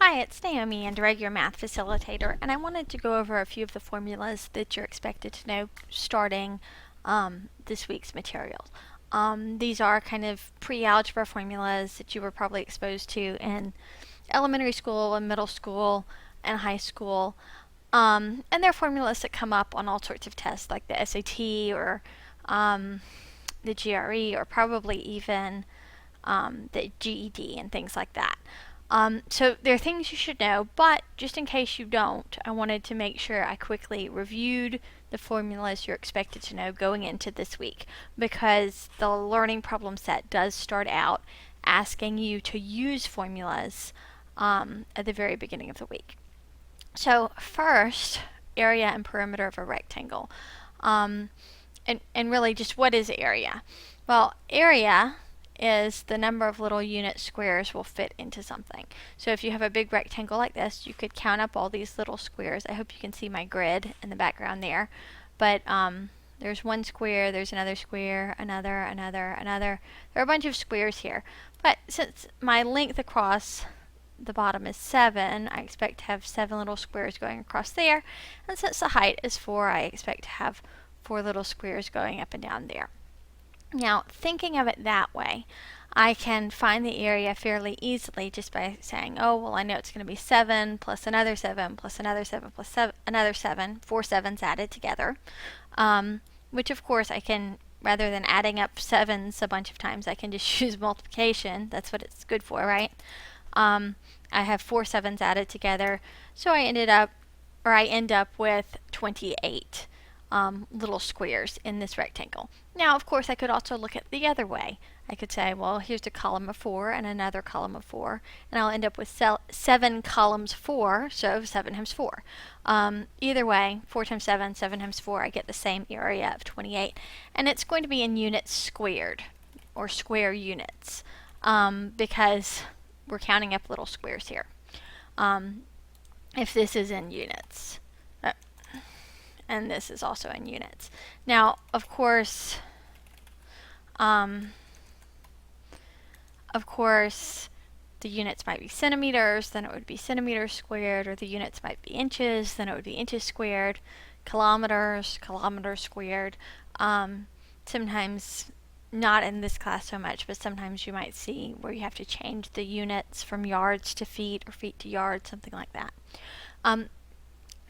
Hi, it's Naomi and Greg, your math facilitator, and I wanted to go over a few of the formulas that you're expected to know starting this week's material. These are kind of pre-algebra formulas that you were probably exposed to in elementary school and middle school and high school. And they're formulas that come up on all sorts of tests like the SAT or the GRE or probably even the GED and things like that. So there are things you should know, but just in case you don't, I wanted to make sure I quickly reviewed the formulas you're expected to know going into this week, because the learning problem set does start out asking you to use formulas at the very beginning of the week. So first, area and perimeter of a rectangle. And really just what is area? Well, area is the number of little unit squares will fit into something. So if you have a big rectangle like this, you could count up all these little squares. I hope you can see my grid in the background there. But there's one square, there's another square, another. There are a bunch of squares here. But since my length across the bottom is 7, I expect to have 7 little squares going across there. And since the height is 4, I expect to have 4 little squares going up and down there. Now, thinking of it that way, I can find the area fairly easily just by saying, oh, well, I know it's going to be 7 plus another 7 plus another 7 plus another 7, 4 7s added together, which of course I can, rather than adding up 7s a bunch of times, I can just use multiplication. That's what it's good for, right? I have 4 7s added together, so I end up with 28 little squares in this rectangle. Now, of course, I could also look at the other way. I could say, well, here's a column of 4 and another column of 4, and I'll end up with 7 columns 4, so 7 times 4. Either way, 4 times 7, 7 times 4, I get the same area of 28, and it's going to be in units squared, or square units, because we're counting up little squares here. If this is in units. And this is also in units. Now, of course, the units might be centimeters, then it would be centimeters squared, or the units might be inches, then it would be inches squared, kilometers, kilometers squared. Sometimes, not in this class so much, but sometimes you might see where you have to change the units from yards to feet or feet to yards, something like that.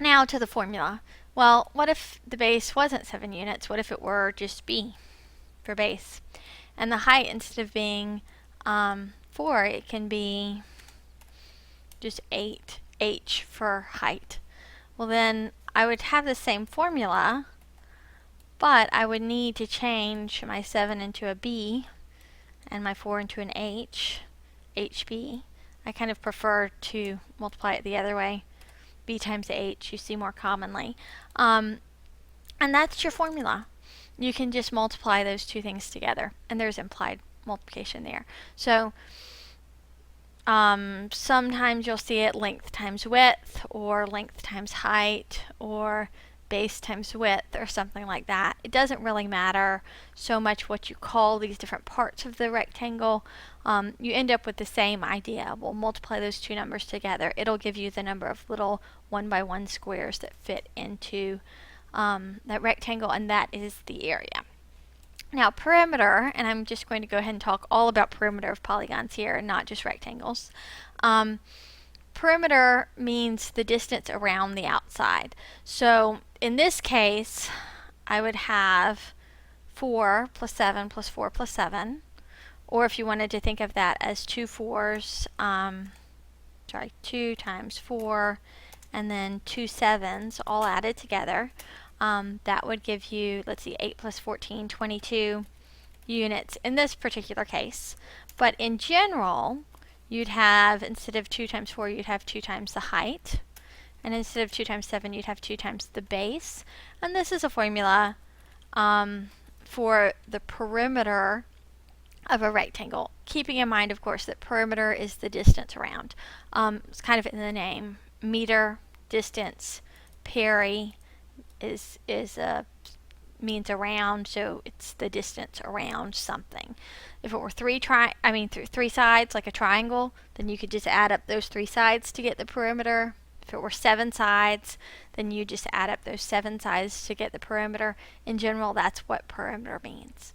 Now to the formula. Well, what if the base wasn't 7 units? What if it were just B for base? And the height, instead of being 4, it can be just 8H for height. Well, then I would have the same formula, but I would need to change my 7 into a B and my 4 into an H, HB. I kind of prefer to multiply it the other way. B times H you see more commonly. And that's your formula. You can just multiply those two things together, and there's implied multiplication there. So sometimes you'll see it length times width, or length times height, or base times width, or something like that. It doesn't really matter so much what you call these different parts of the rectangle. You end up with the same idea. We'll multiply those two numbers together. It'll give you the number of little 1 by 1 squares that fit into that rectangle, and that is the area. Now, perimeter, and I'm just going to go ahead and talk all about perimeter of polygons here, not just rectangles. Perimeter means the distance around the outside. So in this case, I would have 4 plus 7 plus 4 plus 7. Or if you wanted to think of that as 2 4s, 2 times 4, and then 2 7s all added together, that would give you, let's see, 8 plus 14, 22 units in this particular case. But in general, you'd have, instead of 2 times 4, you'd have 2 times the height. And instead of 2 times 7, you'd have 2 times the base. And this is a formula for the perimeter of a rectangle, keeping in mind, of course, that perimeter is the distance around. It's kind of in the name. Meter, distance, peri means around, so it's the distance around something. If it were three sides like a triangle, then you could just add up those 3 sides to get the perimeter. If it were 7 sides, then you just add up those 7 sides to get the perimeter. In general, that's what perimeter means.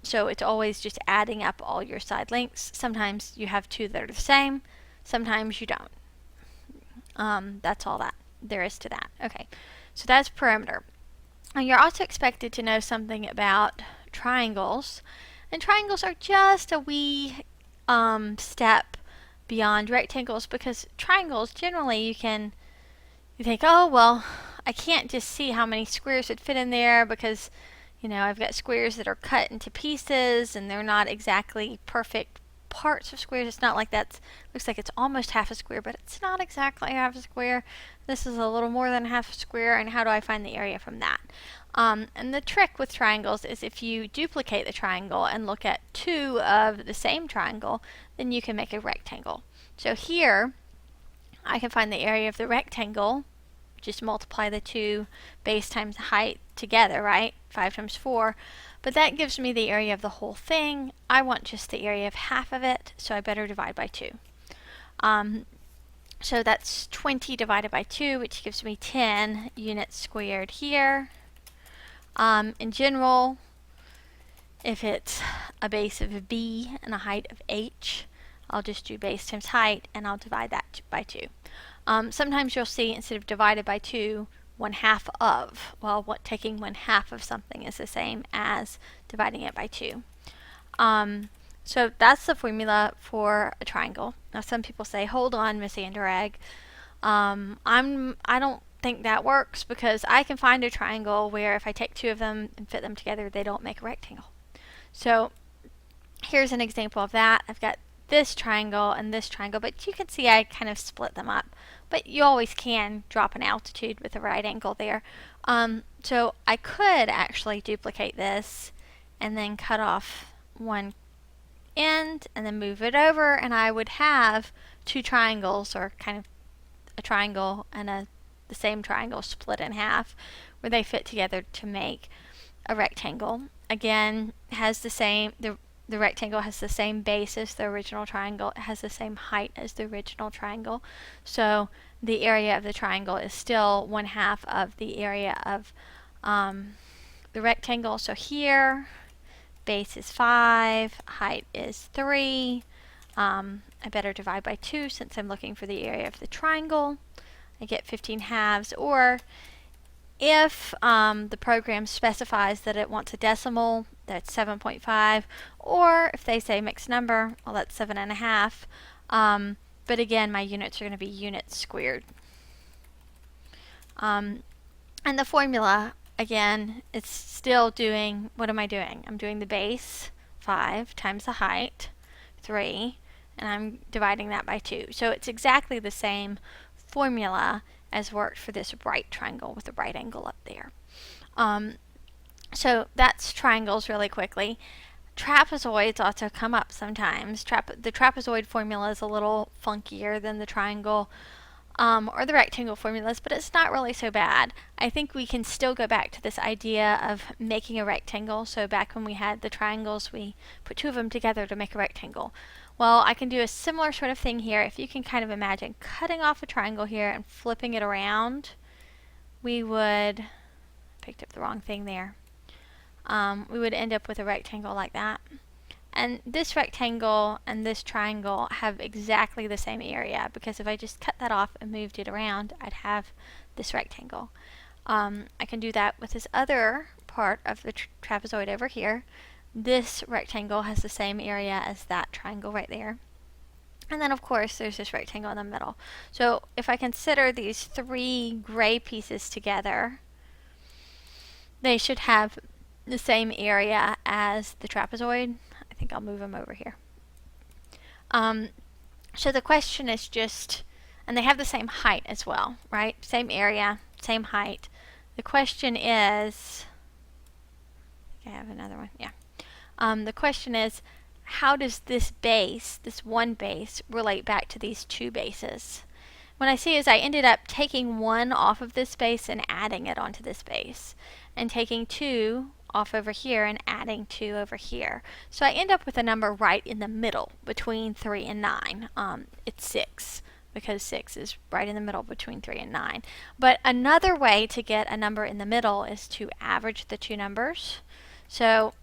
So it's always just adding up all your side lengths. Sometimes you have 2 that are the same, sometimes you don't. That's all that there is to that. Okay, so that's perimeter. And you're also expected to know something about triangles. And triangles are just a wee step beyond rectangles, because triangles, generally you think, oh, well, I can't just see how many squares would fit in there because, I've got squares that are cut into pieces and they're not exactly perfect parts of squares. It's not like looks like it's almost half a square, but it's not exactly half a square. This is a little more than half a square, and how do I find the area from that? And the trick with triangles is if you duplicate the triangle and look at 2 of the same triangle, then you can make a rectangle. So here, I can find the area of the rectangle. Just multiply the 2 base times height together, right? 5 times 4. But that gives me the area of the whole thing. I want just the area of half of it, so I better divide by 2. So that's 20 divided by 2, which gives me 10 units squared here. In general, if it's a base of b and a height of h, I'll just do base times height, and I'll divide that by 2. Sometimes you'll see, instead of divided by 2, 1/2 of. Well, taking 1/2 of something is the same as dividing it by 2. So that's the formula for a triangle. Now some people say, hold on, Miss Anderegg. I don't think that works, because I can find a triangle where if I take 2 of them and fit them together, they don't make a rectangle. So here's an example of that. I've got this triangle and this triangle, but you can see I kind of split them up. But you always can drop an altitude with a right angle there. So I could actually duplicate this and then cut off one end and then move it over, and I would have 2 triangles, or kind of a triangle and the same triangle split in half, where they fit together to make a rectangle. Again, has the same, the rectangle has the same base as the original triangle. It has the same height as the original triangle. So the area of the triangle is still 1/2 of the area of the rectangle. So here, base is 5, height is 3. I better divide by 2 since I'm looking for the area of the triangle. I get 15/2, or if the program specifies that it wants a decimal, that's 7.5, or if they say mixed number, well, that's 7.5. But again, my units are going to be units squared. And the formula, again, it's still doing, what am I doing? I'm doing the base, 5, times the height, 3, and I'm dividing that by 2. So it's exactly the same formula as worked for this right triangle with the right angle up there. So that's triangles really quickly. Trapezoids also come up sometimes. The trapezoid formula is a little funkier than the triangle or the rectangle formulas, but it's not really so bad. I think we can still go back to this idea of making a rectangle. So back when we had the triangles, we put 2 of them together to make a rectangle. Well, I can do a similar sort of thing here. If you can kind of imagine cutting off a triangle here and flipping it around, we would, picked up the wrong thing there. We would end up with a rectangle like that. And this rectangle and this triangle have exactly the same area, because if I just cut that off and moved it around, I'd have this rectangle. I can do that with this other part of the trapezoid over here. This rectangle has the same area as that triangle right there. And then of course there's this rectangle in the middle. So if I consider these 3 gray pieces together, they should have the same area as the trapezoid. I think I'll move them over here. So the question is just, and they have the same height as well, right? Same area, same height. The question is, I have another one, yeah. The question is, how does this base, this one base, relate back to these 2 bases? What I see is I ended up taking 1 off of this base and adding it onto this base, and taking 2 off over here and adding 2 over here. So I end up with a number right in the middle between 3 and 9. It's 6 because 6 is right in the middle between 3 and 9. But another way to get a number in the middle is to average the two numbers. So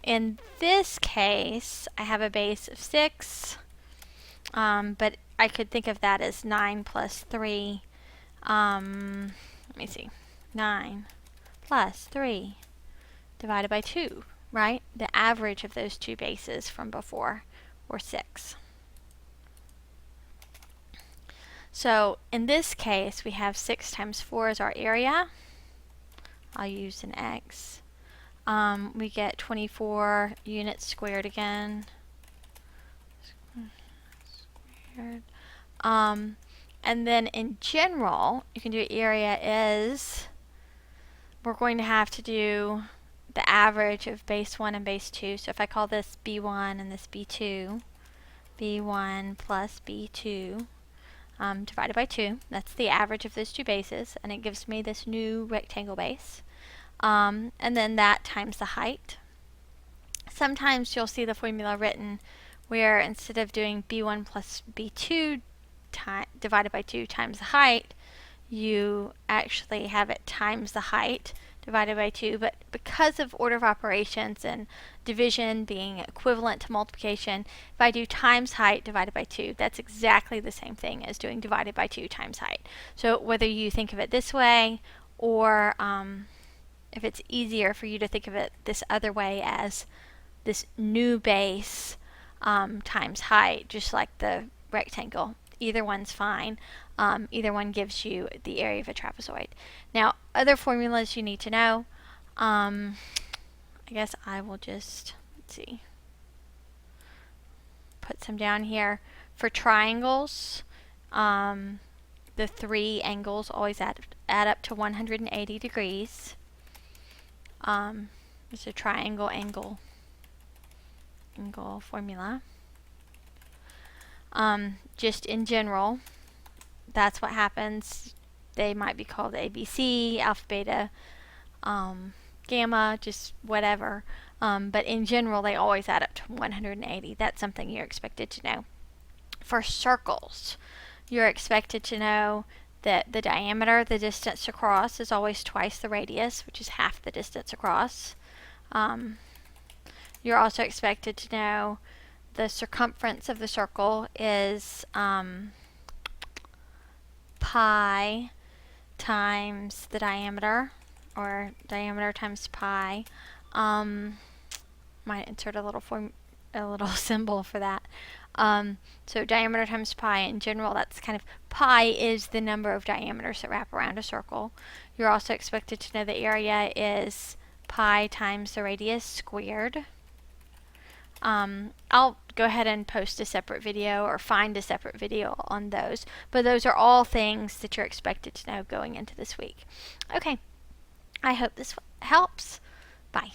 in this case, I have a base of 6, but I could think of that as 9 plus 3. Let me see. 9 plus 3 divided by 2, right? The average of those two bases from before were 6. So in this case, we have 6 times 4 as our area. I'll use an X. We get 24 units squared again. Squared. And then in general, you can do area is, we're going to have to do the average of base 1 and base 2. So if I call this B1 and this B2, B1 plus B2 divided by 2, that's the average of those two bases, and it gives me this new rectangle base. And then that times the height. Sometimes you'll see the formula written where instead of doing B1 plus B2 divided by 2 times the height, you actually have it times the height divided by 2, but because of order of operations and division being equivalent to multiplication, if I do times height divided by 2, that's exactly the same thing as doing divided by 2 times height. So whether you think of it this way, or if it's easier for you to think of it this other way as this new base times height, just like the rectangle, either one's fine. Either one gives you the area of a trapezoid. Now, other formulas you need to know. I guess I will just, let's see, put some down here. For triangles, the 3 angles always add up to 180 degrees. It's a triangle angle formula. Just in general, that's what happens. They might be called ABC, alpha, beta, gamma, just whatever. But in general, they always add up to 180. That's something you're expected to know. For circles, you're expected to know that the diameter, the distance across, is always twice the radius, which is half the distance across. You're also expected to know the circumference of the circle is pi times the diameter, or diameter times pi. Might insert a little symbol for that. So diameter times pi, in general, that's kind of, pi is the number of diameters that wrap around a circle. You're also expected to know the area is pi times the radius squared. I'll go ahead and post a separate video or find a separate video on those, but those are all things that you're expected to know going into this week. Okay, I hope this helps. Bye.